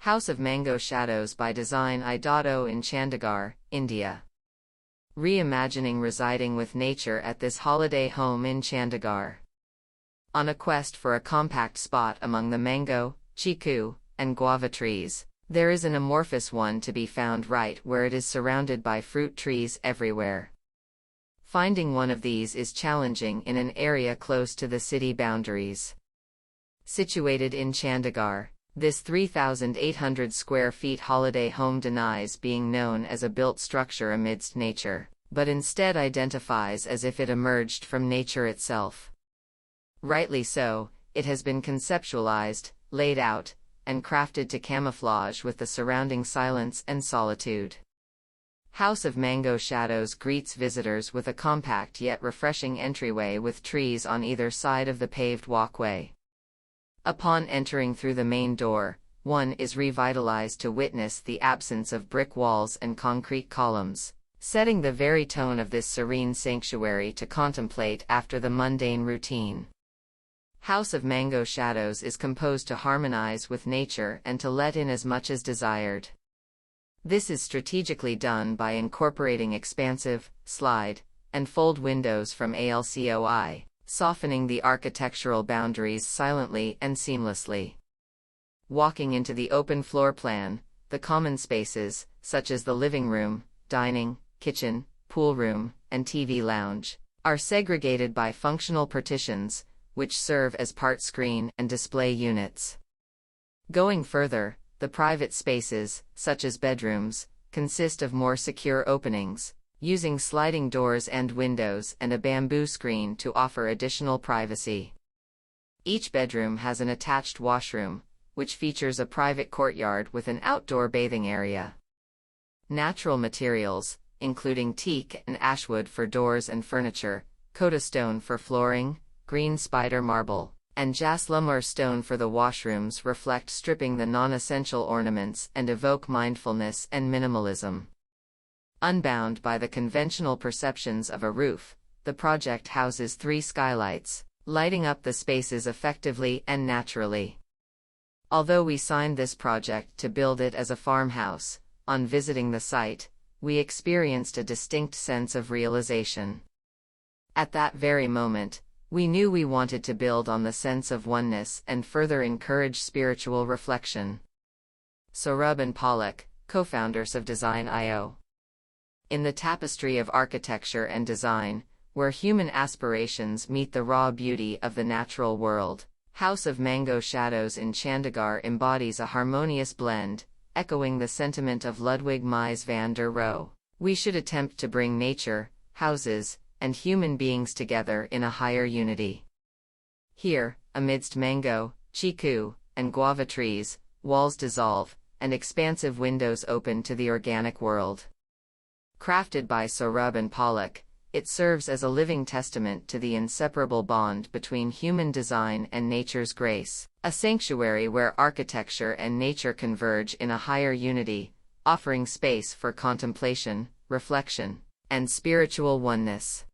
House of Mango Shadows by Design Idato in Chandigarh, India. Reimagining residing with nature at this holiday home in Chandigarh. On a quest for a compact spot among the mango, chikoo, and guava trees, there is an amorphous one to be found right where it is surrounded by fruit trees everywhere. Finding one of these is challenging in an area close to the city boundaries. Situated in Chandigarh, this 3,800 square feet holiday home denies being known as a built structure amidst nature, but instead identifies as if it emerged from nature itself. Rightly so, it has been conceptualized, laid out, and crafted to camouflage with the surrounding silence and solitude. House of Mango Shadows greets visitors with a compact yet refreshing entryway with trees on either side of the paved walkway. Upon entering through the main door, one is revitalized to witness the absence of brick walls and concrete columns, setting the very tone of this serene sanctuary to contemplate after the mundane routine. House of Mango Shadows is composed to harmonize with nature and to let in as much as desired. This is strategically done by incorporating expansive, slide, and fold windows from ALCOI, softening the architectural boundaries silently and seamlessly. Walking into the open floor plan, the common spaces, such as the living room, dining, kitchen, pool room, and TV lounge, are segregated by functional partitions, which serve as part screen and display units. Going further, the private spaces, such as bedrooms, consist of more secure openings, using sliding doors and windows and a bamboo screen to offer additional privacy. Each bedroom has an attached washroom, which features a private courtyard with an outdoor bathing area. Natural materials, including teak and ashwood for doors and furniture, koda stone for flooring, green spider marble, and jaslamur stone for the washrooms reflect stripping the non-essential ornaments and evoke mindfulness and minimalism. Unbound by the conventional perceptions of a roof, the project houses 3 skylights, lighting up the spaces effectively and naturally. Although we signed this project to build it as a farmhouse, on visiting the site, we experienced a distinct sense of realization. At that very moment, we knew we wanted to build on the sense of oneness and further encourage spiritual reflection. Saurabh and Palak, co-founders of Design.io. In the tapestry of architecture and design, where human aspirations meet the raw beauty of the natural world, House of Mango Shadows in Chandigarh embodies a harmonious blend, echoing the sentiment of Ludwig Mies van der Rohe. We should attempt to bring nature, houses, and human beings together in a higher unity. Here, amidst mango, chikoo, and guava trees, walls dissolve, and expansive windows open to the organic world. Crafted by Saurabh and Palak, it serves as a living testament to the inseparable bond between human design and nature's grace, a sanctuary where architecture and nature converge in a higher unity, offering space for contemplation, reflection, and spiritual oneness.